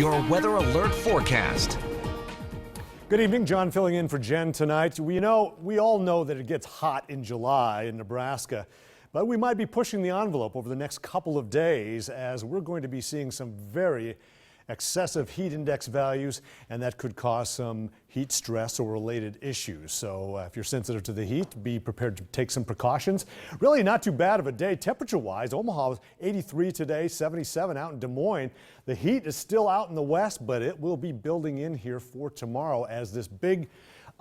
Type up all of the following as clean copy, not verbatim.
your weather alert forecast. Good evening, John filling in for Jen tonight. We all know that it gets hot in July in Nebraska, but we might be pushing the envelope over the next couple of days as we're going to be seeing some very excessive heat index values, and that could cause some heat stress or related issues. So if you're sensitive to the heat, be prepared to take some precautions. Really not too bad of a day temperature-wise. Omaha was 83 today, 77 out in Des Moines. The heat is still out in the west, but it will be building in here for tomorrow as this big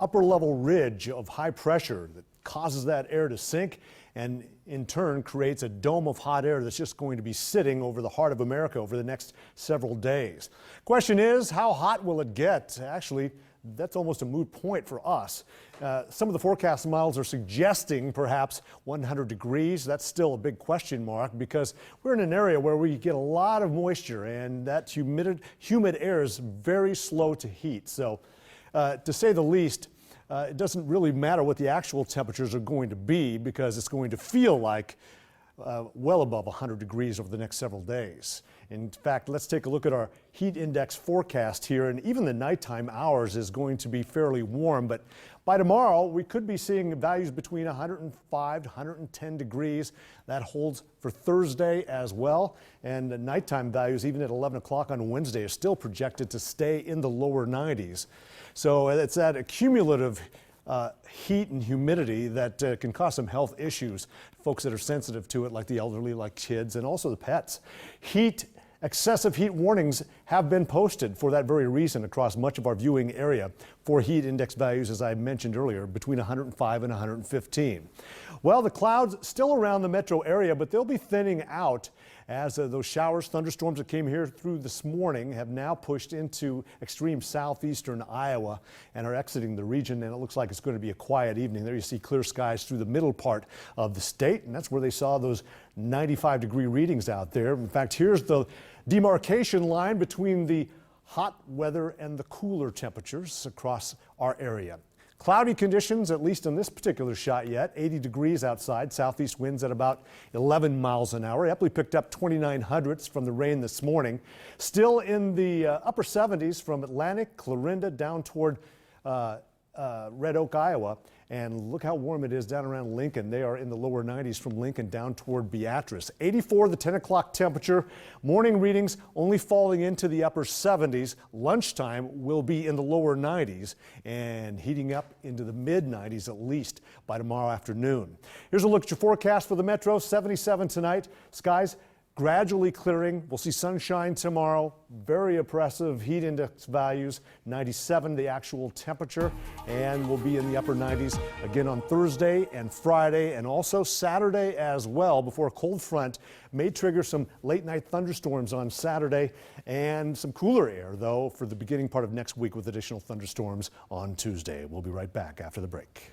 upper level ridge of high pressure that causes that air to sink and in turn creates a dome of hot air that's just going to be sitting over the heart of America over the next several days. Question is, how hot will it get? Actually, that's almost a moot point for us. Some of the forecast models are suggesting perhaps 100 degrees. That's still a big question mark because we're in an area where we get a lot of moisture and that humid air is very slow to heat. So to say the least, it doesn't really matter what the actual temperatures are going to be because it's going to feel like well above 100 degrees over the next several days. In fact, let's take a look at our heat index forecast here, and even the nighttime hours is going to be fairly warm, but by tomorrow we could be seeing values between 105 to 110 degrees. That holds for Thursday as well, and the nighttime values even at 11 o'clock on Wednesday are still projected to stay in the lower 90s. So it's that accumulative heat and humidity that can cause some health issues. Folks that are sensitive to it, like the elderly, like kids, and also the pets. Excessive heat warnings have been posted for that very reason across much of our viewing area for heat index values, as I mentioned earlier, between 105 and 115. Well, the clouds still around the metro area, but they'll be thinning out as those showers, thunderstorms that came here through this morning have now pushed into extreme southeastern Iowa and are exiting the region, and it looks like it's going to be a quiet evening. There you see clear skies through the middle part of the state, and that's where they saw those 95-degree readings out there. In fact, here's the demarcation line between the hot weather and the cooler temperatures across our area. Cloudy conditions, at least in this particular shot yet, 80 degrees outside, southeast winds at about 11 miles an hour. Epley picked up 29 hundredths from the rain this morning. Still in the upper 70s from Atlantic, Clarinda down toward Red Oak, Iowa. And look how warm it is down around Lincoln. They are in the lower 90s from Lincoln down toward Beatrice. 84 the 10 o'clock temperature. Morning readings only falling into the upper 70s. Lunchtime will be in the lower 90s and heating up into the mid 90s at least by tomorrow afternoon. Here's a look at your forecast for the metro. 77 tonight. Skies gradually clearing. We'll see sunshine tomorrow. Very oppressive heat index values. 97 the actual temperature, and we'll be in the upper 90s again on Thursday and Friday and also Saturday as well before a cold front may trigger some late night thunderstorms on Saturday and some cooler air though for the beginning part of next week with additional thunderstorms on Tuesday. We'll be right back after the break.